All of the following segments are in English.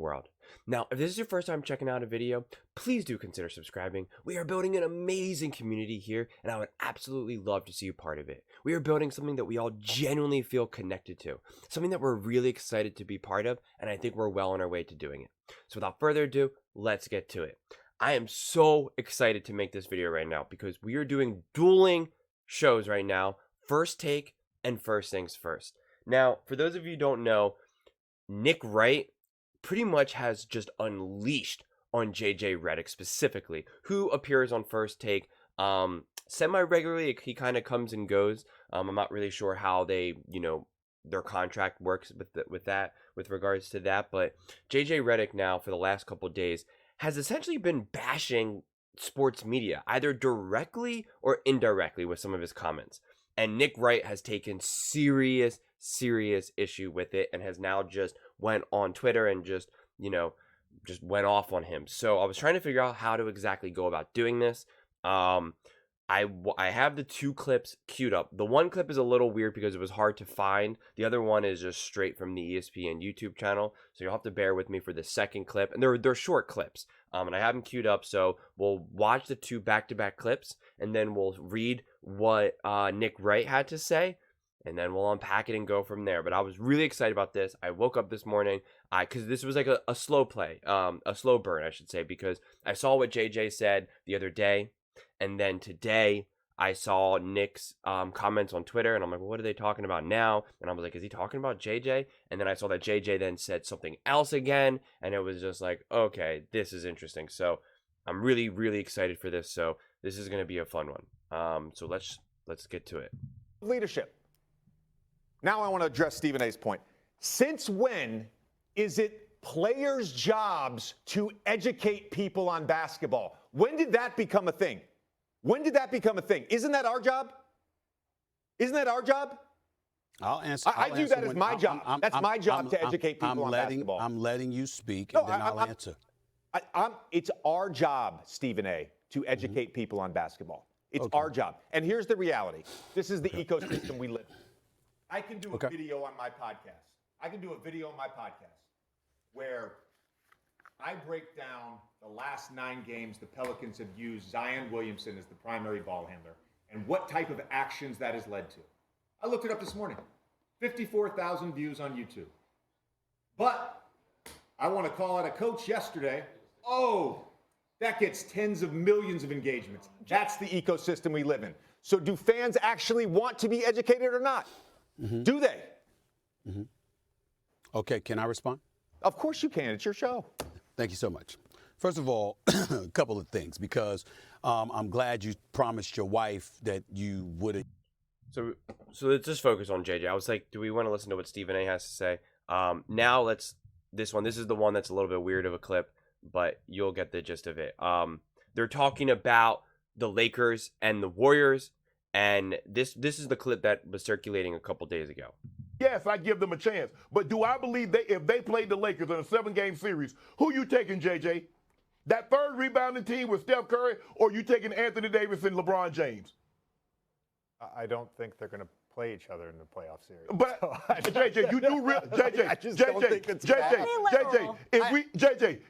world. Now, if this is your first time checking out a video, please do consider subscribing. We are building an amazing community here, and I would absolutely love to see you part of it. We are building something that we all genuinely feel connected to, something that we're really excited to be part of, and I think we're well on our way to doing it. So without further ado, let's get to it. I am so excited to make this video right now because we are doing dueling shows right now, First Take and First Things First. Now, for those of you who don't know, Nick Wright pretty much has just unleashed on JJ Redick specifically, who appears on First Take semi-regularly. He kind of comes and goes. I'm not really sure how they, their contract works with regards to that, but JJ Redick now for the last couple of days has essentially been bashing sports media, either directly or indirectly with some of his comments. And Nick Wright has taken serious issue with it and has now just went on Twitter and just went off on him. So I was trying to figure out how to exactly go about doing this. I have the two clips queued up. The one clip is a little weird because it was hard to find. The other one is just straight from the ESPN YouTube channel. So you'll have to bear with me for the second clip. And they're short clips. And I have them queued up. So we'll watch the two back-to-back clips. And then we'll read what Nick Wright had to say. And then we'll unpack it and go from there. But I was really excited about this. I woke up this morning because this was like a slow play. A slow burn, I should say. Because I saw what JJ said the other day. And then today, I saw Nick's comments on Twitter, and I'm like, well, what are they talking about now? And I was like, is he talking about JJ? And then I saw that JJ then said something else again, and it was just like, okay, this is interesting. So I'm really excited for this. So this is going to be a fun one. So let's get to it. Leadership. Now I want to address Stephen A's point. Since when is it players' jobs to educate people on basketball? When did that become a thing? When did that become a thing? Isn't that our job? Isn't that our job? I'll answer. I view that as my job. That's my job to educate people on basketball. I'm letting you speak, and then I'll answer. It's our job, Stephen A., to educate people on basketball. It's our job. And here's the reality. This is the ecosystem we live in. I can do a video on my podcast. Where I break down the last 9 games the Pelicans have used Zion Williamson as the primary ball handler and what type of actions that has led to. I looked it up this morning. 54,000 views on YouTube. But I want to call out a coach yesterday. Oh, that gets tens of millions of engagements. That's the ecosystem we live in. So do fans actually want to be educated or not? Do they? Okay, can I respond? Of course you can. It's your show. Thank you so much. First of all, a couple of things, because I'm glad you promised your wife that you would. So let's just focus on JJ. I was like, do we want to listen to what Stephen A has to say? Now this is the one that's a little bit weird of a clip, but you'll get the gist of it. They're talking about the Lakers and the Warriors, and this is the clip that was circulating a couple days ago. Yes, I give them a chance. But do I believe if they played the Lakers in a 7-game series, who you taking, JJ? That third rebounding team with Steph Curry, or you taking Anthony Davis and LeBron James? I don't think they're going to play each other in the playoff series. But JJ, you do real JJ. I just don't think it's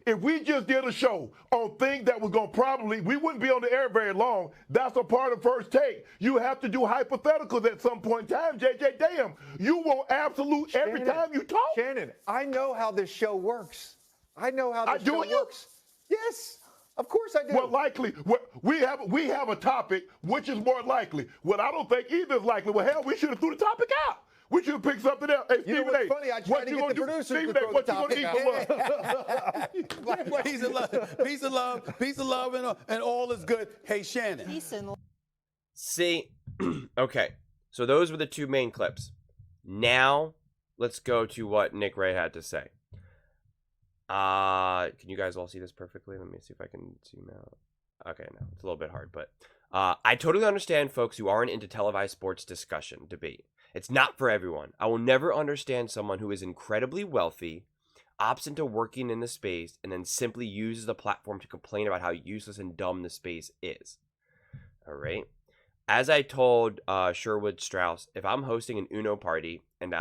If we just did a show on things that was going to probably, we wouldn't be on the air very long. That's a part of First Take. You have to do hypotheticals at some point in time, JJ. Damn, you want absolute every time you talk. Shannon, I know how this show works. I know how this show works. Yes. Of course I do. Well, likely, we have a topic, which is more likely. Well, I don't think either is likely. Well, hell, we should have threw the topic out. We should have picked something else. Hey, you know what's funny? I tried to get the producers to throw the topic out. Peace and love, and all is good. Hey, Shannon. Peace and love. See, okay, so those were the two main clips. Now, let's go to what Nick Wright had to say. Can you guys all see this perfectly? Let me see if I can zoom out. Okay, no, it's a little bit hard, but I totally understand folks who aren't into televised sports discussion, debate. It's not for everyone. I will never understand someone who is incredibly wealthy, opts into working in the space, and then simply uses the platform to complain about how useless and dumb the space is. All right. As I told Sherwood Strauss, if I'm hosting an Uno party and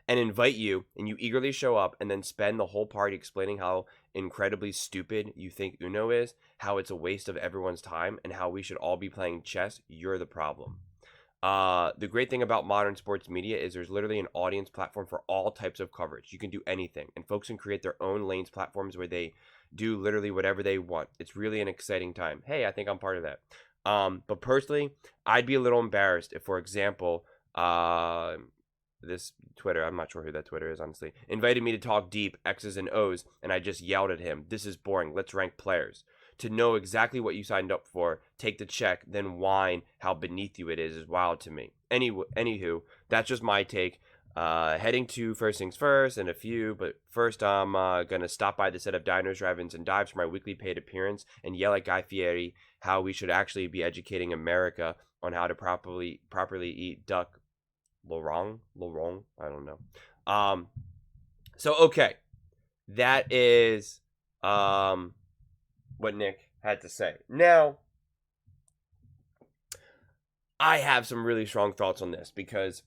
and invite you, and you eagerly show up, and then spend the whole party explaining how incredibly stupid you think Uno is, how it's a waste of everyone's time, and how we should all be playing chess, you're the problem. The great thing about modern sports media is there's literally an audience platform for all types of coverage. You can do anything, and folks can create their own lanes platforms where they do literally whatever they want. It's really an exciting time. Hey, I think I'm part of that. But personally, I'd be a little embarrassed if, for example, this Twitter, I'm not sure who that Twitter is, honestly, invited me to talk deep X's and O's, and I just yelled at him, "This is boring. Let's rank players." To know exactly what you signed up for, take the check, then whine how beneath you it is wild to me. Anywho, that's just my take. Heading to first things first and a few, but first I'm gonna stop by the set of diners, drive-ins, and dives for my weekly paid appearance and yell at Guy Fieri how we should actually be educating America on how to properly eat duck lorong, I don't know. So okay, that is what Nick had to say. Now, I have some really strong thoughts on this because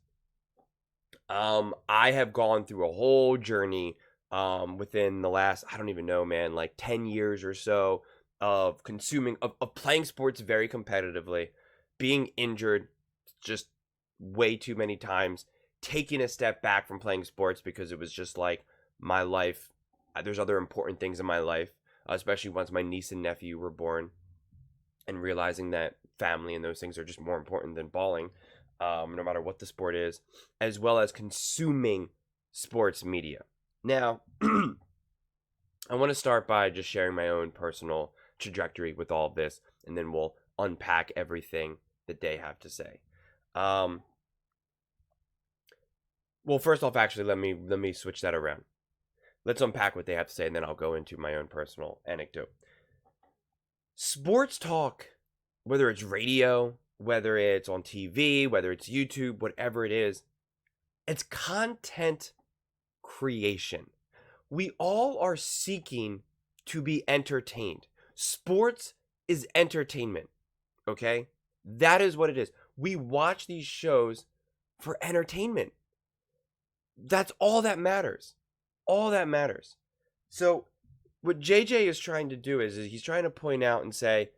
I have gone through a whole journey within the last, I don't even know, man, like 10 years or so of consuming, of playing sports very competitively, being injured just way too many times, taking a step back from playing sports because it was just like my life. There's other important things in my life, especially once my niece and nephew were born, and realizing that family and those things are just more important than balling, no matter what the sport is, as well as consuming sports media. Now, I want to start by just sharing my own personal trajectory with all of this, and then we'll unpack everything that they have to say. Well, first off, actually, let me switch that around. Let's unpack what they have to say, and then I'll go into my own personal anecdote. Sports talk, whether it's radio, whether it's on TV, whether it's YouTube, whatever it is, it's content creation. We all are seeking to be entertained. Sports is entertainment, okay? That is what it is. We watch these shows for entertainment. That's all that matters. All that matters. So what JJ is trying to do is he's trying to point out and say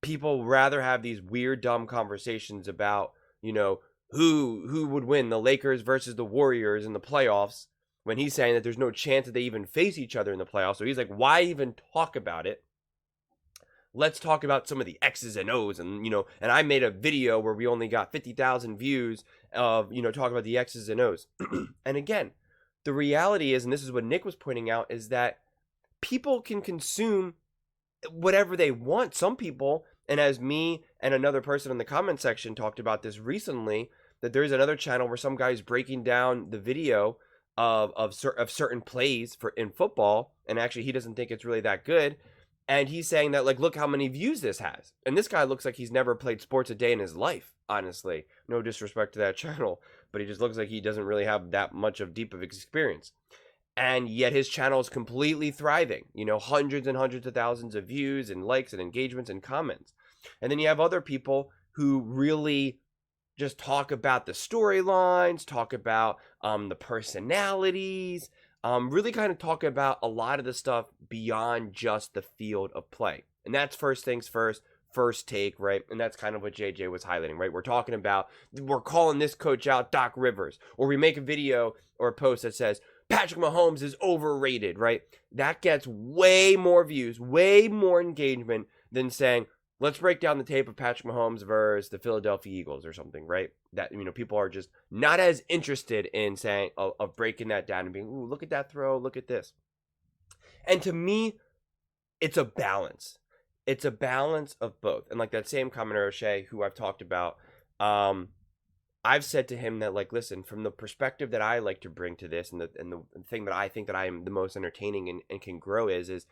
people rather have these weird, dumb conversations about, you know, who would win, the Lakers versus the Warriors in the playoffs, when he's saying that there's no chance that they even face each other in the playoffs. So he's like, why even talk about it? Let's talk about some of the X's and O's. And, you know, and I made a video where we only got 50,000 views of, you know, talking about the X's and O's. And again, the reality is, and this is what Nick was pointing out, is that people can consume whatever they want. Some people, and as me and another person in the comment section talked about this recently, that there's another channel where some guy's breaking down the video of certain plays in football, and actually he doesn't think it's really that good. And he's saying that, like, look how many views this has. And this guy looks like he's never played sports a day in his life, honestly. No disrespect to that channel, but he just looks like he doesn't really have that much of deep of experience. And yet his channel is completely thriving. You know, hundreds and hundreds of thousands of views and likes and engagements and comments. And then you have other people who really just talk about the storylines, talk about the personalities, really kind of talk about a lot of the stuff beyond just the field of play. And that's first things first, first take, right? And that's kind of what JJ was highlighting, right? We're talking about, we're calling this coach out Doc Rivers, or we make a video or a post that says, Patrick Mahomes is overrated, right? That gets way more views, way more engagement than saying, let's break down the tape of Patrick Mahomes versus the Philadelphia Eagles or something, right? That, you know, people are just not as interested in saying, of breaking that down and being, ooh, look at that throw, look at this. And to me, it's a balance. It's a balance of both. And like that same commenter, O'Shea, who I've talked about, I've said to him that, like, listen, from the perspective that I like to bring to this, and the thing that I think that I am the most entertaining and can grow is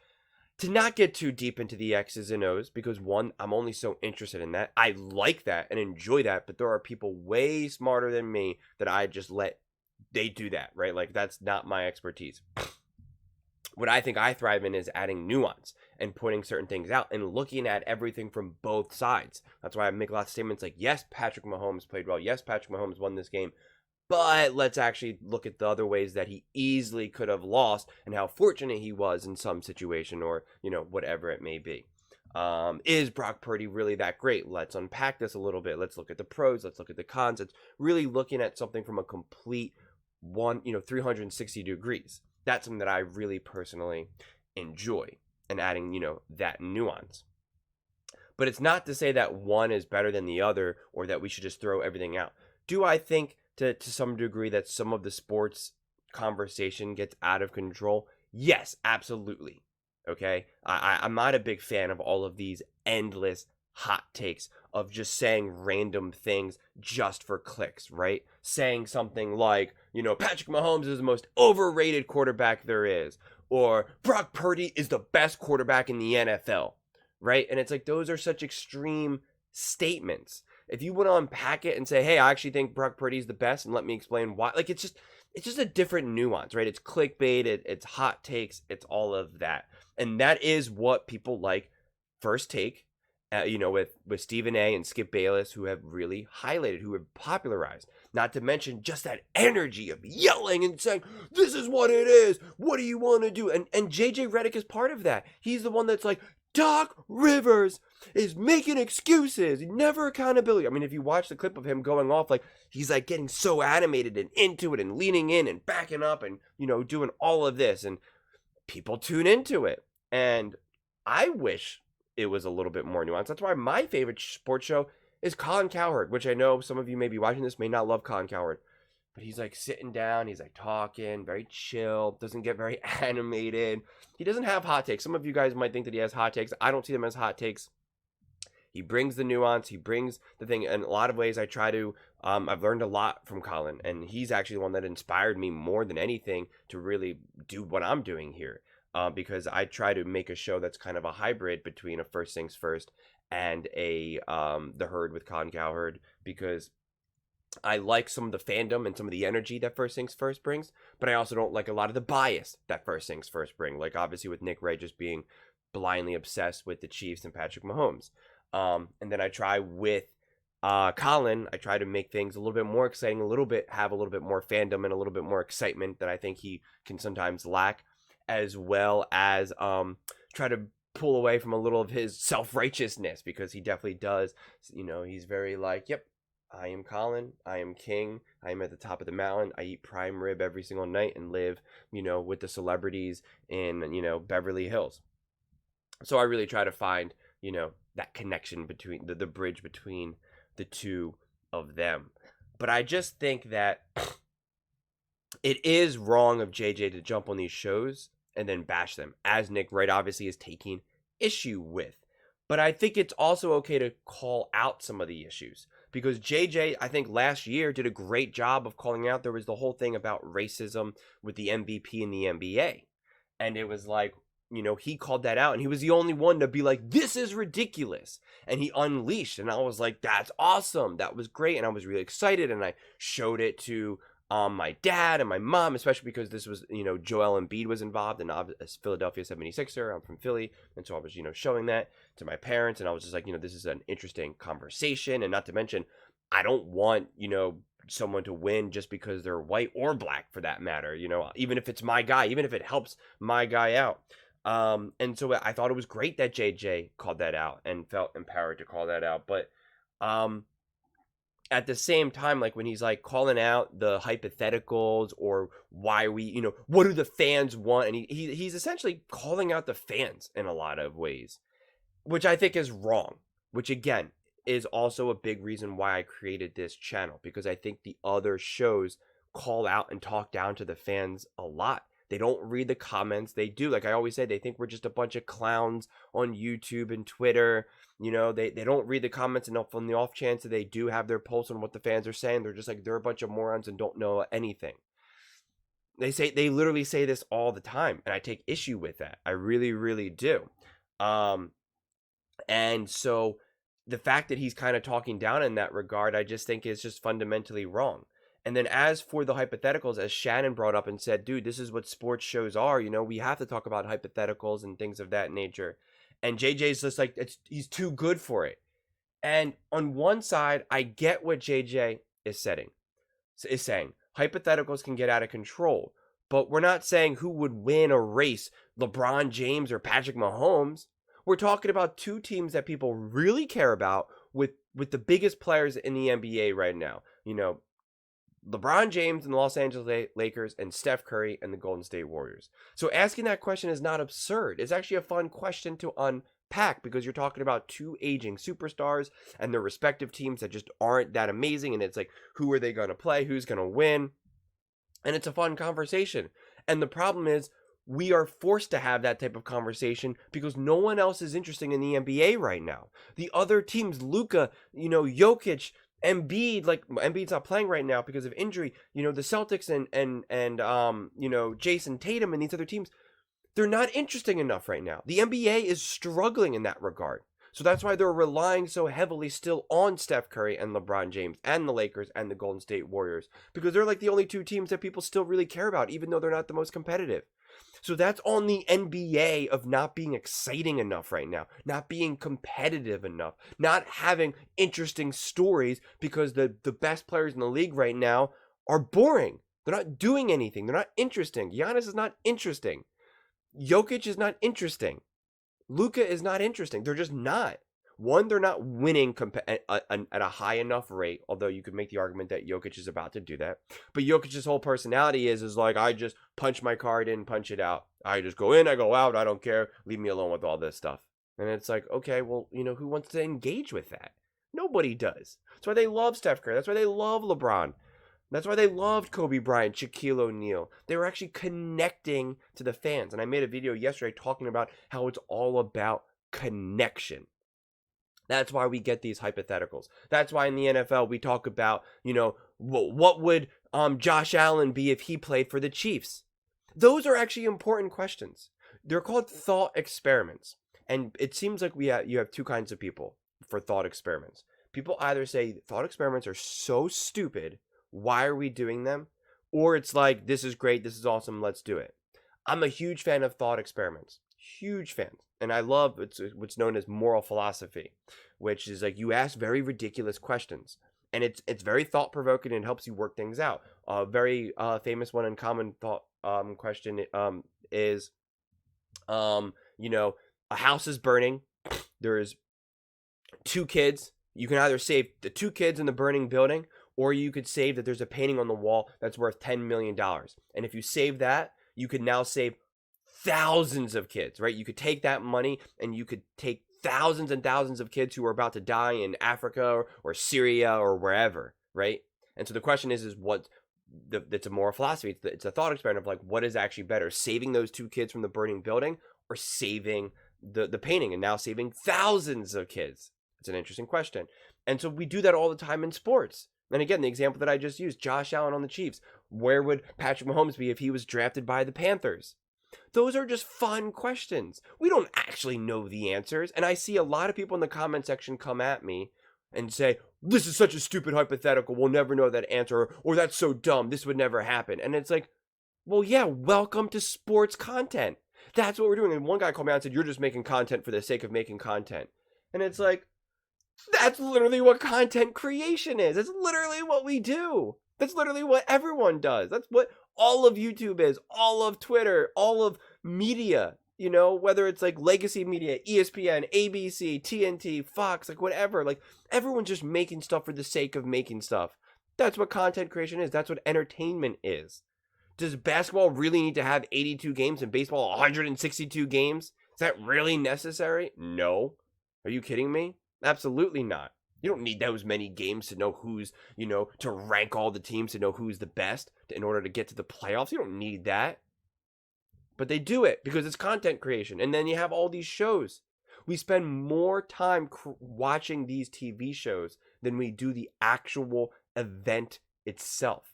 to not get too deep into the X's and O's, because one, I'm only so interested in that. I like that and enjoy that, but there are people way smarter than me that I just let, they do that, right? Like, that's not my expertise. What I think I thrive in is adding nuance and putting certain things out and looking at everything from both sides. That's why I make a lot of statements like, yes, Patrick Mahomes played well. Yes, Patrick Mahomes won this game. But let's actually look at the other ways that he easily could have lost and how fortunate he was in some situation, or, whatever it may be. Is Brock Purdy really that great? Let's unpack this a little bit. Let's look at the pros. Let's look at the cons. It's really looking at something from a complete 360 degrees. That's something that I really personally enjoy, and adding, that nuance. But it's not to say that one is better than the other, or that we should just throw everything out. Do I think to some degree that some of the sports conversation gets out of control? Yes, absolutely. Okay, I'm not a big fan of all of these endless hot takes of just saying random things just for clicks, right? Saying something like, Patrick Mahomes is the most overrated quarterback there is, or Brock Purdy is the best quarterback in the NFL, right? And it's like, those are such extreme statements. If you want to unpack it and say, hey, I actually think Brock Purdy is the best, and let me explain why, like, it's just a different nuance, right? It's clickbait, it's hot takes, it's all of that. And that is what people like First Take, with Stephen A. and Skip Bayless, who have really highlighted, who have popularized. Not to mention just that energy of yelling and saying, this is what it is, what do you want to do? And JJ Redick is part of that. He's the one that's like, Doc Rivers is making excuses, never accountability. I mean, if you watch the clip of him going off, like, he's like getting so animated and into it and leaning in and backing up and, doing all of this, and people tune into it. And I wish it was a little bit more nuanced. That's why my favorite sports show is Colin Cowherd, which I know some of you may be watching this may not love Colin Cowherd, but he's like sitting down, he's like talking, very chill, doesn't get very animated. He doesn't have hot takes. Some of you guys might think that he has hot takes. I don't see them as hot takes. He brings the nuance, he brings the thing. In a lot of ways, I try to, I've learned a lot from Colin, and he's actually the one that inspired me more than anything to really do what I'm doing here. Because I try to make a show that's kind of a hybrid between a First Things First and a The Herd with Colin Cowherd, because I like some of the fandom and some of the energy that First Things First brings, but I also don't like a lot of the bias that First Things First bring. Like, obviously with Nick Wright just being blindly obsessed with the Chiefs and Patrick Mahomes. And then I try with Colin, I try to make things a little bit more exciting, have a little bit more fandom and a little bit more excitement that I think he can sometimes lack, as well as try to pull away from a little of his self-righteousness, because he definitely does. He's very like, yep, I am Colin, I am king, I am at the top of the mountain, I eat prime rib every single night and live, with the celebrities in, Beverly Hills. So I really try to find, that connection between, the bridge between the two of them. But I just think that it is wrong of JJ to jump on these shows and then bash them, as Nick Wright obviously is taking issue with. But I think it's also okay to call out some of the issues, because JJ, I think last year, did a great job of calling out. There was the whole thing about racism with the MVP in the NBA. And it was like, he called that out, and he was the only one to be like, this is ridiculous. And he unleashed, and I was like, that's awesome. That was great. And I was really excited, and I showed it to my dad and my mom, especially because this was, Joel Embiid was involved, and as Philadelphia 76er, I'm from Philly, and so I was, showing that to my parents, and I was just like, this is an interesting conversation. And not to mention, I don't want, someone to win just because they're white or black, for that matter, even if it's my guy, even if it helps my guy out. And so I thought it was great that JJ called that out and felt empowered to call that out. But at the same time, like, when he's like calling out the hypotheticals, or why we, what do the fans want? And he's essentially calling out the fans in a lot of ways, which I think is wrong, which again is also a big reason why I created this channel, because I think the other shows call out and talk down to the fans a lot. They don't read the comments. They do. Like I always say, they think we're just a bunch of clowns on YouTube and Twitter. They don't read the comments, and from the off chance that they do have their pulse on what the fans are saying, they're just like, they're a bunch of morons and don't know anything. They literally say this all the time, and I take issue with that. I really, really do. And so the fact that he's kind of talking down in that regard, I just think is just fundamentally wrong. And then as for the hypotheticals, as Shannon brought up and said, dude, this is what sports shows are. We have to talk about hypotheticals and things of that nature. And JJ's just like, he's too good for it. And on one side, I get what JJ is setting. is saying. Hypotheticals can get out of control, but we're not saying who would win a race, LeBron James or Patrick Mahomes. We're talking about two teams that people really care about with the biggest players in the NBA right now. You know, LeBron James and the Los Angeles Lakers and Steph Curry and the Golden State Warriors. So asking that question is not absurd. It's actually a fun question to unpack because you're talking about two aging superstars and their respective teams that just aren't that amazing. And it's like, who are they going to play? Who's going to win? And it's a fun conversation. And the problem is we are forced to have that type of conversation because no one else is interesting in the NBA right now. The other teams, Luka, Jokic, Embiid, like Embiid's not playing right now because of injury. The Celtics and Jason Tatum and these other teams, they're not interesting enough right now. The NBA is struggling in that regard. So that's why they're relying so heavily still on Steph Curry and LeBron James and the Lakers and the Golden State Warriors because they're like the only two teams that people still really care about, even though they're not the most competitive. So that's on the NBA of not being exciting enough right now, not being competitive enough, not having interesting stories because the best players in the league right now are boring. They're not doing anything. They're not interesting. Giannis is not interesting. Jokic is not interesting. Luka is not interesting. They're just not. One, they're not winning at a high enough rate, although you could make the argument that Jokic is about to do that. But Jokic's whole personality is like, I just punch my card in, punch it out. I just go in, I go out, I don't care. Leave me alone with all this stuff. And it's like, okay, well, who wants to engage with that? Nobody does. That's why they love Steph Curry. That's why they love LeBron. That's why they loved Kobe Bryant, Shaquille O'Neal. They were actually connecting to the fans. And I made a video yesterday talking about how it's all about connection. That's why we get these hypotheticals. That's why in the NFL we talk about, what would Josh Allen be if he played for the Chiefs? Those are actually important questions. They're called thought experiments. And it seems like you have two kinds of people for thought experiments. People either say thought experiments are so stupid, why are we doing them? Or it's like, this is great, this is awesome, let's do it. I'm a huge fan of thought experiments. Huge fan. And I love what's known as moral philosophy, which is like you ask very ridiculous questions. And it's very thought-provoking and helps you work things out. A very famous one and common thought question is, a house is burning. There's two kids. You can either save the two kids in the burning building, or you could save that there's a painting on the wall that's worth $10 million. And if you save that, you could now save thousands of kids, right? You could take that money and you could take thousands and thousands of kids who are about to die in Africa or Syria or wherever, right? And so the question is what it's a moral philosophy. It's a thought experiment of like, what is actually better, saving those two kids from the burning building or saving the painting and now saving thousands of kids? It's an interesting question. And so we do that all the time in sports. And again, the example that I just used, Josh Allen on the Chiefs. Where would Patrick Mahomes be if he was drafted by the Panthers? Those are just fun questions. We don't actually know the answers. And I see a lot of people in the comment section come at me and say, this is such a stupid hypothetical. We'll never know that answer. Or that's so dumb. This would never happen. And it's like, well, yeah, welcome to sports content. That's what we're doing. And one guy called me out and said, you're just making content for the sake of making content. And it's like, that's literally what content creation is. That's literally what we do. That's literally what everyone does. That's what all of YouTube is, all of Twitter, all of media, whether it's like legacy media, ESPN, ABC, TNT, Fox, like whatever, like everyone's just making stuff for the sake of making stuff. That's what content creation is. That's what entertainment is. Does basketball really need to have 82 games and baseball 162 games? Is that really necessary? No. Are you kidding me? Absolutely not. You don't need those many games to know who's, to rank all the teams to know who's the best in order to get to the playoffs. You don't need that. But they do it because it's content creation. And then you have all these shows. We spend more time watching these TV shows than we do the actual event itself.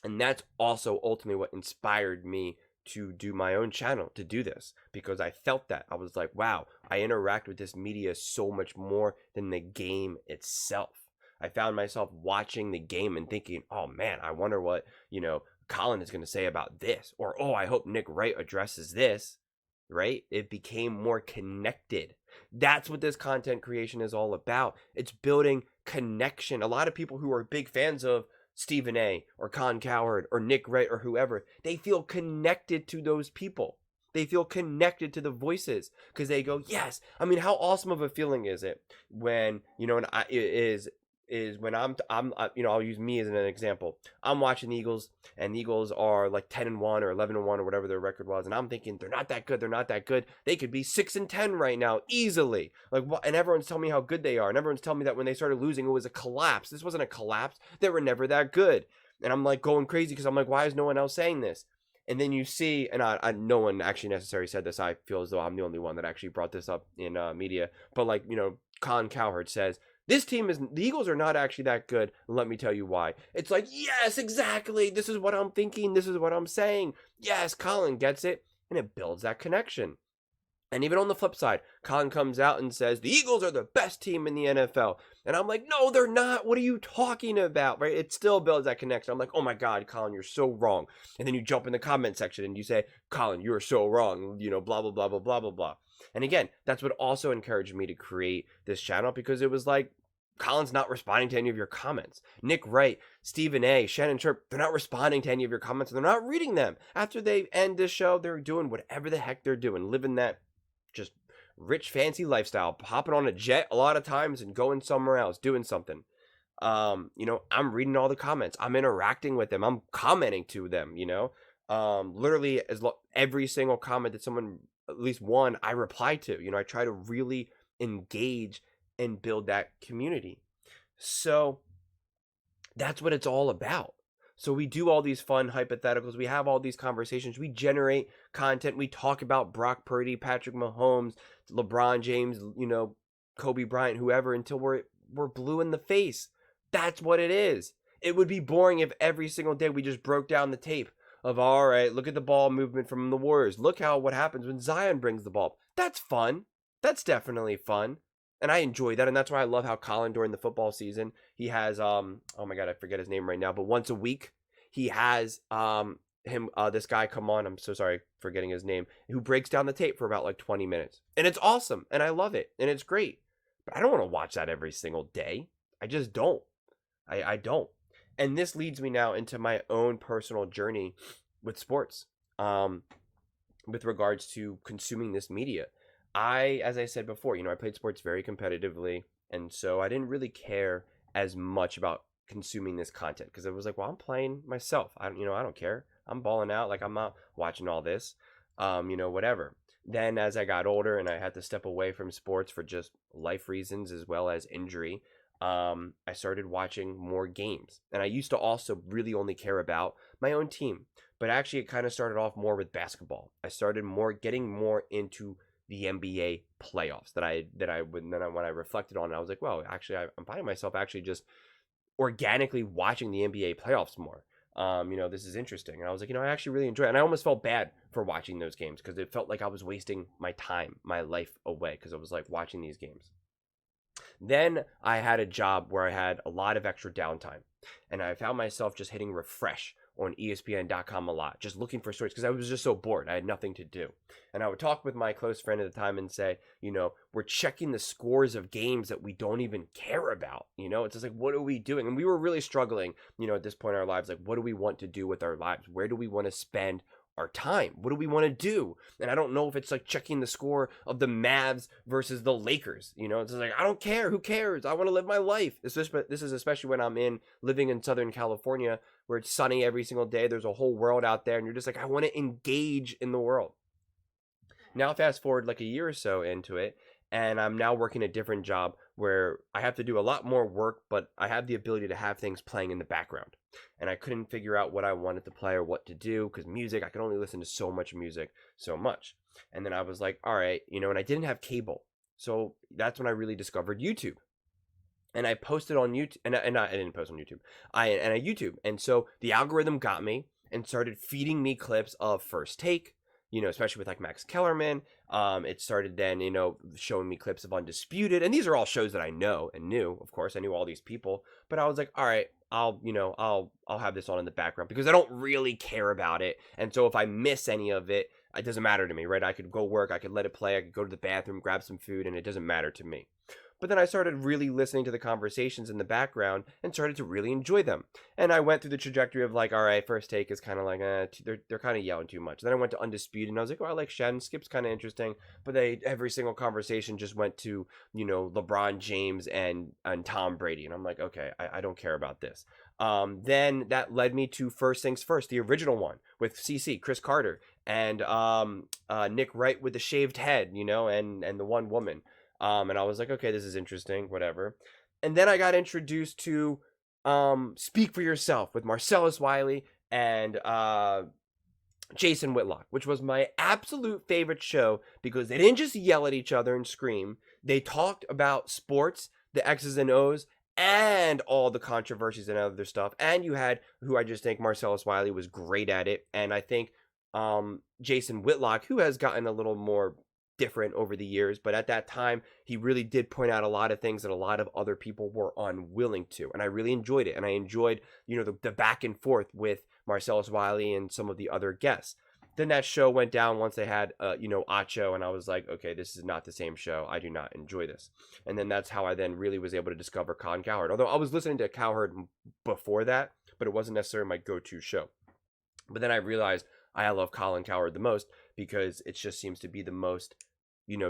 And that's also ultimately what inspired me to do my own channel, to do this, because I felt that. I was like, wow, I interact with this media so much more than the game itself. I found myself watching the game and thinking, oh man, I wonder what, Colin is going to say about this, or, oh, I hope Nick Wright addresses this, right? It became more connected. That's what this content creation is all about. It's building connection. A lot of people who are big fans of Stephen A. or Colin Cowherd or Nick Wright or whoever, they feel connected to those people. They feel connected to the voices because they go, yes. I mean, how awesome of a feeling is it when, you know, is when I'll use me as an example. I'm watching the Eagles, and the Eagles are like 10-1 or 11-1 or whatever their record was, and I'm thinking they're not that good. They're not that good. They could be 6-10 right now easily. Like, and everyone's telling me how good they are, and everyone's telling me that when they started losing, it was a collapse. This wasn't a collapse. They were never that good, and I'm like going crazy because I'm like, why is no one else saying this? And then you see, and no one actually necessarily said this. I feel as though I'm the only one that actually brought this up in media. But like, you know, Colin Cowherd says, the Eagles are not actually that good. Let me tell you why. It's like, yes, exactly. This is what I'm thinking. This is what I'm saying. Yes, Colin gets it. And it builds that connection. And even on the flip side, Colin comes out and says, the Eagles are the best team in the NFL. And I'm like, no, they're not. What are you talking about? Right? It still builds that connection. I'm like, oh my God, Colin, you're so wrong. And then you jump in the comment section and you say, Colin, you're so wrong. You know, blah, blah, blah, blah, blah, blah, blah. And again, that's what also encouraged me to create this channel, because it was like, Colin's not responding to any of your comments. Nick Wright, Stephen A., Shannon Sharpe, they're not responding to any of your comments, and they're not reading them. After they end this show, they're doing whatever the heck they're doing, living that just rich, fancy lifestyle, hopping on a jet a lot of times and going somewhere else, doing something. You know, I'm reading all the comments. I'm interacting with them. I'm commenting to them, you know. Literally, every single comment that someone, at least one, I reply to. You know, I try to really engage and build that community. So that's what it's all about. So we do all these fun hypotheticals. We have all these conversations. We generate content. We talk about Brock Purdy, Patrick Mahomes, LeBron James, you know, Kobe Bryant, whoever, until we're blue in the face. That's what it is. It would be boring if every single day we just broke down the tape of, all right, look at the ball movement from the Warriors. Look what happens when Zion brings the ball. That's fun. That's definitely fun. And I enjoy that, and that's why I love how Colin, during the football season, he has, oh my God, I forget his name right now, but once a week, he has this guy come on, I'm so sorry for forgetting his name, who breaks down the tape for about like 20 minutes. And it's awesome, and I love it, and it's great. But I don't want to watch that every single day. I just don't. I don't. And this leads me now into my own personal journey with sports, with regards to consuming this media. As I said before, you know, I played sports very competitively, and so I didn't really care as much about consuming this content, because it was like, well, I'm playing myself. I don't care. I'm balling out. Like, I'm not watching all this, you know, whatever. Then as I got older and I had to step away from sports for just life reasons as well as injury, I started watching more games. And I used to also really only care about my own team, but actually it kind of started off more with basketball. I started getting more into the NBA playoffs when I reflected on it, I was like, well, actually, I'm finding myself actually just organically watching the NBA playoffs more. You know, this is interesting. And I was like, you know, I actually really enjoy it. And I almost felt bad for watching those games, because it felt like I was wasting my time, my life away, because I was like watching these games. Then I had a job where I had a lot of extra downtime, and I found myself just hitting refresh on ESPN.com a lot, just looking for stories, because I was just so bored. I had nothing to do. And I would talk with my close friend at the time and say, you know, we're checking the scores of games that we don't even care about. You know, it's just like, what are we doing? And we were really struggling, you know, at this point in our lives. Like, what do we want to do with our lives? Where do we want to spend our time? What do we want to do? And I don't know if it's like checking the score of the Mavs versus the Lakers. You know, it's just like, I don't care. Who cares? I want to live my life. This is especially when I'm living in Southern California, where it's sunny every single day. There's a whole world out there, and you're just like, I want to engage in the world. Now fast forward like a year or so into it, and I'm now working a different job where I have to do a lot more work, but I have the ability to have things playing in the background. And I couldn't figure out what I wanted to play or what to do, because music, I could only listen to so much music, so much. And then I was like, all right, you know, and I didn't have cable. So that's when I really discovered YouTube. And I posted on YouTube, and I didn't post on YouTube. I YouTube. And so the algorithm got me and started feeding me clips of First Take, you know, especially with like Max Kellerman. It started then, you know, showing me clips of Undisputed. And these are all shows that I know and knew, of course. I knew all these people. But I was like, all right, I'll have this on in the background, because I don't really care about it. And so if I miss any of it, it doesn't matter to me, right? I could go work, I could let it play, I could go to the bathroom, grab some food, and it doesn't matter to me. But then I started really listening to the conversations in the background and started to really enjoy them. And I went through the trajectory of like, all right, First Take is kind of like, they're kind of yelling too much. Then I went to Undisputed and I was like, oh, I like Shannon. Skip's kind of interesting. But every single conversation just went to, LeBron James and Tom Brady. And I'm like, okay, I don't care about this. Then that led me to First Things First, the original one with CC, Chris Carter, and Nick Wright with the shaved head, and the one woman. And I was like, okay, this is interesting, whatever. And then I got introduced to Speak for Yourself with Marcellus Wiley and Jason Whitlock, which was my absolute favorite show because they didn't just yell at each other and scream. They talked about sports, the X's and O's, and all the controversies and other stuff. And you had, who I just think Marcellus Wiley was great at it. And I think Jason Whitlock, who has gotten a little more different over the years, but at that time, he really did point out a lot of things that a lot of other people were unwilling to. And I really enjoyed it. And I enjoyed, the back and forth with Marcellus Wiley and some of the other guests. Then that show went down once they had, Acho, and I was like, okay, this is not the same show. I do not enjoy this. And then that's how I then really was able to discover Colin Cowherd. Although I was listening to Cowherd before that, but it wasn't necessarily my go-to show. But then I realized I love Colin Cowherd the most because it just seems to be the most,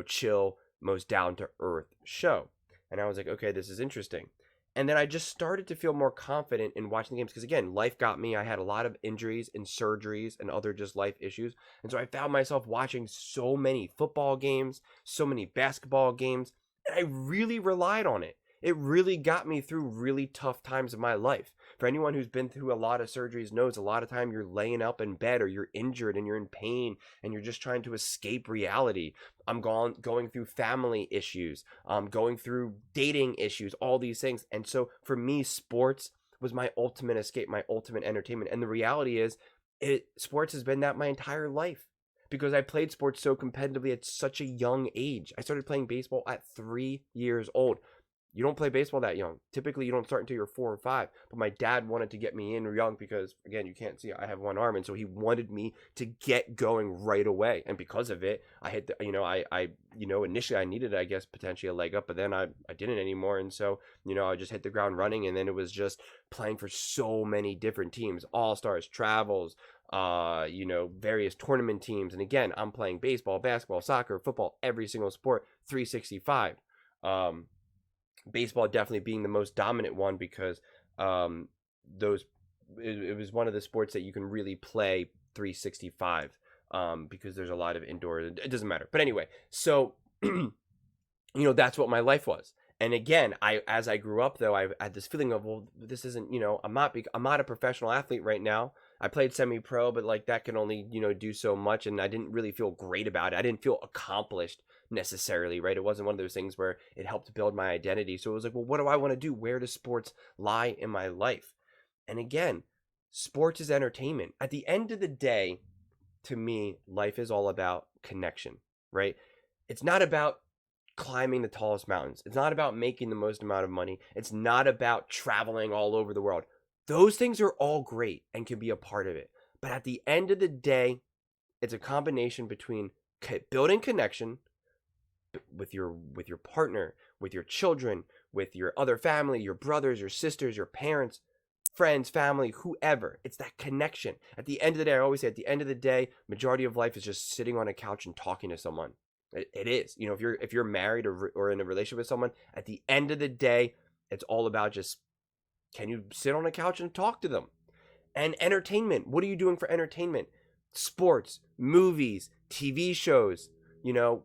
chill, most down-to-earth show. And I was like, okay, this is interesting. And then I just started to feel more confident in watching the games because, again, life got me. I had a lot of injuries and surgeries and other just life issues. And so I found myself watching so many football games, so many basketball games, and I really relied on it. It really got me through really tough times of my life. For anyone who's been through a lot of surgeries knows a lot of time you're laying up in bed or you're injured and you're in pain and you're just trying to escape reality. I'm going through family issues, going through dating issues, all these things. And so for me, sports was my ultimate escape, my ultimate entertainment. And the reality is, sports has been that my entire life because I played sports so competitively at such a young age. I started playing baseball at 3 years old. You don't play baseball that young. Typically, you don't start until you're 4 or 5. But my dad wanted to get me in young because, again, you can't see I have one arm, and so he wanted me to get going right away. And because of it, I hit initially I needed, I guess, potentially a leg up, but then I didn't anymore, and so I just hit the ground running, and then it was just playing for so many different teams, all stars, travels, various tournament teams, and again, I'm playing baseball, basketball, soccer, football, every single sport, 365. Baseball definitely being the most dominant one because it was one of the sports that you can really play 365 because there's a lot of indoor. It doesn't matter. But anyway, so, that's what my life was. And again, as I grew up, though, I had this feeling of, well, this isn't, I'm not a professional athlete right now. I played semi-pro, but like that can only, do so much. And I didn't really feel great about it. I didn't feel accomplished necessarily, right? It wasn't one of those things where it helped build my identity. So it was like, well, what do I want to do? Where does sports lie in my life? And again, sports is entertainment. At the end of the day, to me, life is all about connection, right? It's not about climbing the tallest mountains. It's not about making the most amount of money. It's not about traveling all over the world. Those things are all great and can be a part of it. But at the end of the day, it's a combination between building connection with your partner, with your children, with your other family, your brothers, your sisters, your parents, friends, family, whoever. It's that connection. At the end of the day, I always say at the end of the day, majority of life is just sitting on a couch and talking to someone. It is. If you're married or in a relationship with someone, at the end of the day, it's all about just, can you sit on a couch and talk to them? And entertainment. What are you doing for entertainment? Sports, movies, TV shows,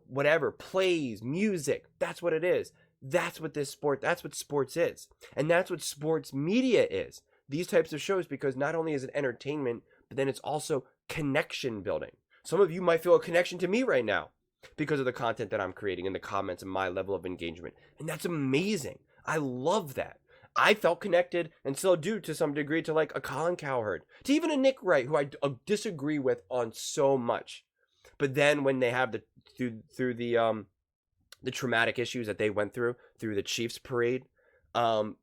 whatever, plays, music. That's what it is. That's what sports is. And that's what sports media is. These types of shows, because not only is it entertainment, but then it's also connection building. Some of you might feel a connection to me right now because of the content that I'm creating and the comments and my level of engagement. And that's amazing. I love that. I felt connected and still do to some degree to like a Colin Cowherd, to even a Nick Wright, who I disagree with on so much. But then when they have through the traumatic issues that they went through the Chiefs parade,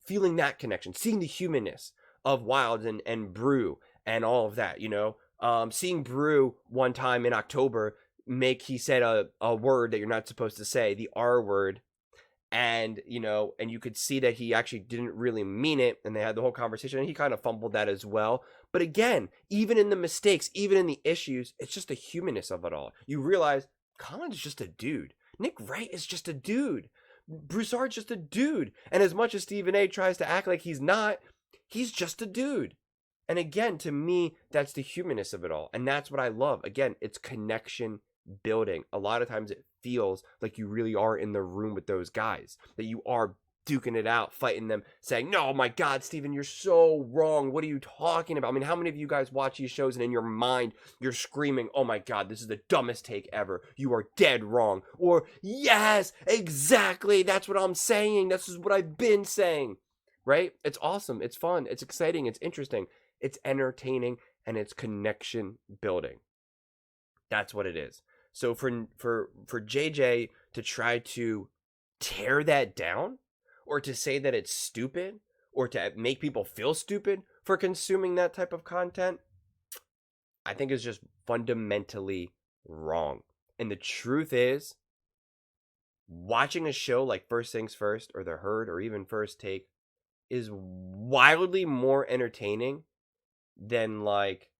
feeling that connection, seeing the humanness of Wilds and Brew and all of that, seeing Brew one time in October he said a word that you're not supposed to say, the R word, And, and you could see that he actually didn't really mean it. And they had the whole conversation and he kind of fumbled that as well. But again, even in the mistakes, even in the issues, it's just the humanness of it all. You realize Colin's just a dude. Nick Wright is just a dude. Broussard's just a dude. And as much as Stephen A tries to act like he's not, he's just a dude. And again, to me, that's the humanness of it all. And that's what I love. Again, it's connection building. A lot of times it feels like you really are in the room with those guys, that you are duking it out, fighting them, saying, no, my God, Steven, you're so wrong. What are you talking about? I mean, how many of you guys watch these shows and in your mind, you're screaming, oh my God, this is the dumbest take ever. You are dead wrong. Or, yes, exactly. That's what I'm saying. This is what I've been saying, right? It's awesome. It's fun. It's exciting. It's interesting. It's entertaining, and it's connection building. That's what it is. So for JJ to try to tear that down, or to say that it's stupid, or to make people feel stupid for consuming that type of content, I think is just fundamentally wrong. And the truth is, watching a show like First Things First, or The Herd, or even First Take is wildly more entertaining than like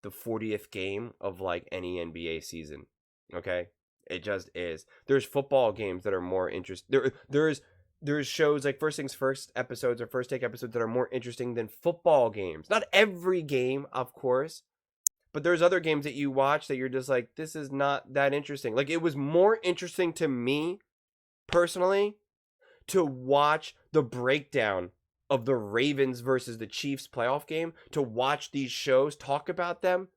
the 40th game of like any NBA season. Okay? It just is. There's football games that are more interesting. There's shows like First Things First episodes or First Take episodes that are more interesting than football games. Not every game, of course, but there's other games that you watch that you're just like, this is not that interesting. Like, it was more interesting to me personally to watch the breakdown of the Ravens versus the Chiefs playoff game, to watch these shows talk about them,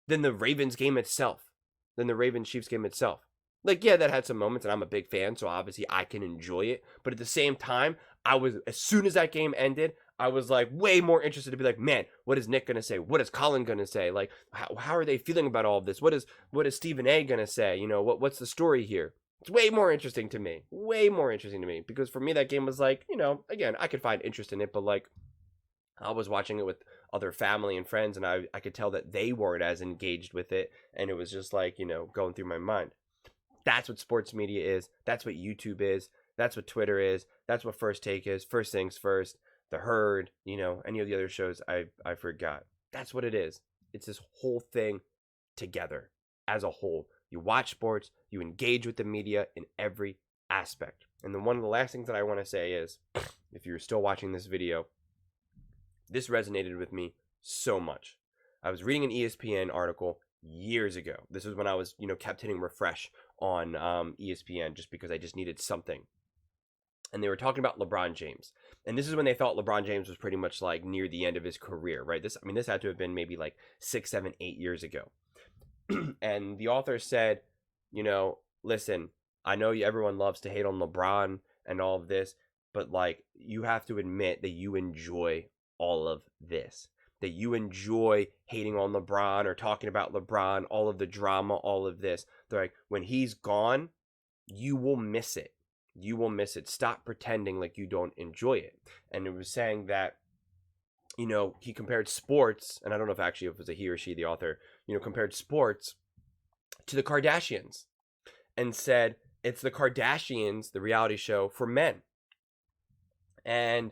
than the Ravens game itself, than the Ravens-Chiefs game itself. Like, yeah, that had some moments, and I'm a big fan, so obviously I can enjoy it. But at the same time, as soon as that game ended, I was like way more interested to be like, man, what is Nick gonna say? What is Colin gonna say? Like, how are they feeling about all of this? What is Stephen A gonna say? What's the story here? It's way more interesting to me. Way more interesting to me. Because for me, that game was like, again, I could find interest in it, but like, I was watching it with other family and friends, and I could tell that they weren't as engaged with it, and it was just like, going through my mind. That's what sports media is. That's what YouTube is. That's what Twitter is. That's what First Take is. First Things First, The Herd, any of the other shows I forgot. That's what it is. It's this whole thing together as a whole. You watch sports, you engage with the media in every aspect. And then one of the last things that I want to say is, if you're still watching this video, this resonated with me so much. I was reading an ESPN article years ago. This was when I was, kept hitting refresh on ESPN just because I just needed something. And they were talking about LeBron James. And this is when they thought LeBron James was pretty much like near the end of his career, right? This had to have been maybe like 6, 7, 8 years ago. And the author said, listen, I know everyone loves to hate on LeBron and all of this, but like, you have to admit that you enjoy all of this. That you enjoy hating on LeBron or talking about LeBron, all of the drama, all of this. They're like, when he's gone, you will miss it. You will miss it. Stop pretending like you don't enjoy it. And it was saying that, he compared sports, and I don't know if it was a he or she, the author, compared sports to the Kardashians and said, it's the Kardashians, the reality show for men. And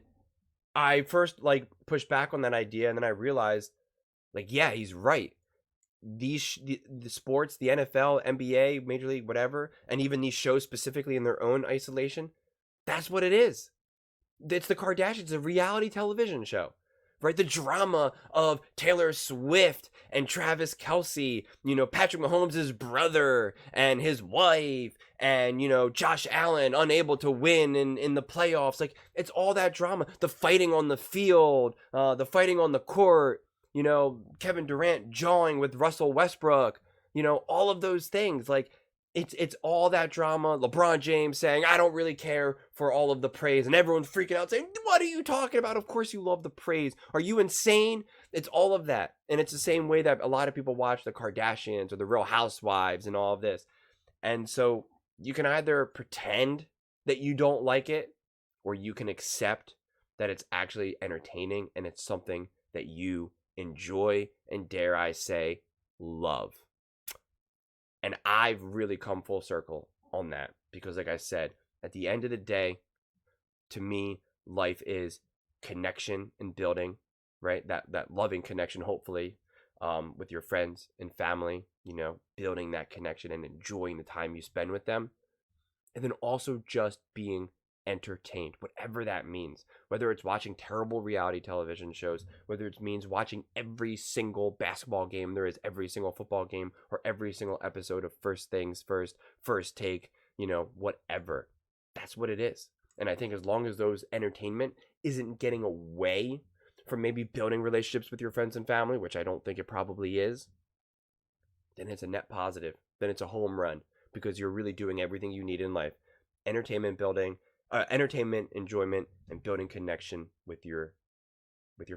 I first pushed back on that idea, and then I realized, yeah, he's right. The sports, the NFL, NBA, Major League, whatever, and even these shows specifically in their own isolation, that's what it is. It's the Kardashians, a reality television show, right? The drama of Taylor Swift and Travis Kelce, Patrick Mahomes' brother and his wife, and, Josh Allen unable to win in the playoffs. Like, it's all that drama. The fighting on the field, the fighting on the court, Kevin Durant jawing with Russell Westbrook, all of those things. Like, it's all that drama. LeBron James saying, I don't really care for all of the praise, and everyone's freaking out saying, what are you talking about? Of course you love the praise. Are you insane? It's all of that. And it's the same way that a lot of people watch the Kardashians or the Real Housewives and all of this. And so you can either pretend that you don't like it, or you can accept that it's actually entertaining and it's something that you enjoy and, dare I say, love. And I've really come full circle on that because, like I said, At the end of the day, to me, life is connection and building, right? That loving connection, hopefully, with your friends and family, building that connection and enjoying the time you spend with them. And then also just being entertained, whatever that means, whether it's watching terrible reality television shows, whether it means watching every single basketball game there is, every single football game, or every single episode of First Things First Take, whatever. That's what it is. And I think as long as those entertainment isn't getting away from maybe building relationships with your friends and family, which I don't think it probably is, then it's a net positive. Then it's a home run, because you're really doing everything you need in life. Entertainment, enjoyment, and building connection with your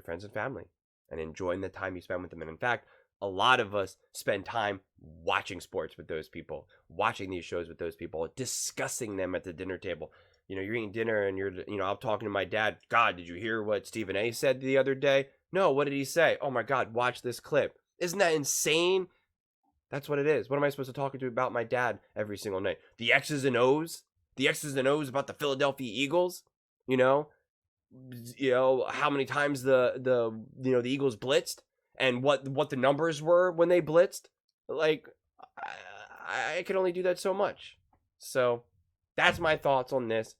friends and family, and enjoying the time you spend with them. And in fact, a lot of us spend time watching sports with those people, watching these shows with those people, discussing them at the dinner table. You're eating dinner and I'm talking to my dad. God, did you hear what Stephen A said the other day? No, what did he say? Oh my God, watch this clip. Isn't that insane? That's what it is. What am I supposed to talk to about my dad every single night? The X's and O's? The X's and O's about the Philadelphia Eagles? How many times the Eagles blitzed and what the numbers were when they blitzed? Like, I can only do that so much. So that's my thoughts on this.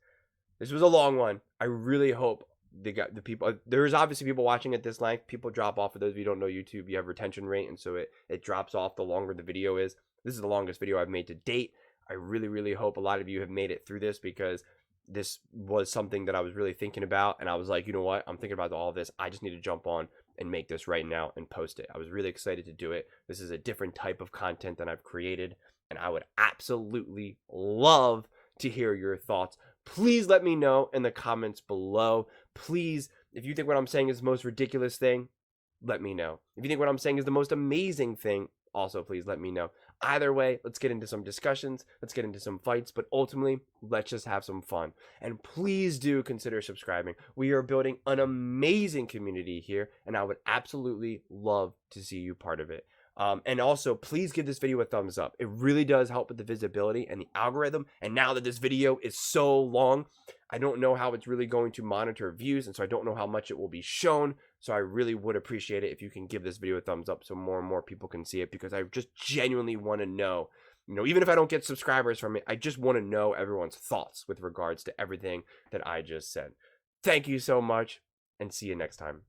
This was a long one. I really hope the people, there's obviously people watching at this length. People drop off. For those of you who don't know YouTube, you have retention rate, and so it drops off the longer the video is. This is the longest video I've made to date. I really, really hope a lot of you have made it through this, because this was something that I was really thinking about, and I was like, you know what? I'm thinking about all of this. I just need to jump on and make this right now and post it. I was really excited to do it. This is a different type of content than I've created, and I would absolutely love to hear your thoughts. Please let me know in the comments below. Please, if you think what I'm saying is the most ridiculous thing, let me know. If you think what I'm saying is the most amazing thing, also please let me know. Either way, let's get into some discussions, let's get into some fights, but ultimately, let's just have some fun. And please do consider subscribing. We are building an amazing community here, and I would absolutely love to see you part of it. And also, please give this video a thumbs up. It really does help with the visibility and the algorithm. And now that this video is so long, I don't know how it's really going to monitor views, and so I don't know how much it will be shown. So I really would appreciate it if you can give this video a thumbs up so more and more people can see it, because I just genuinely want to know, even if I don't get subscribers from it, I just want to know everyone's thoughts with regards to everything that I just said. Thank you so much, and see you next time.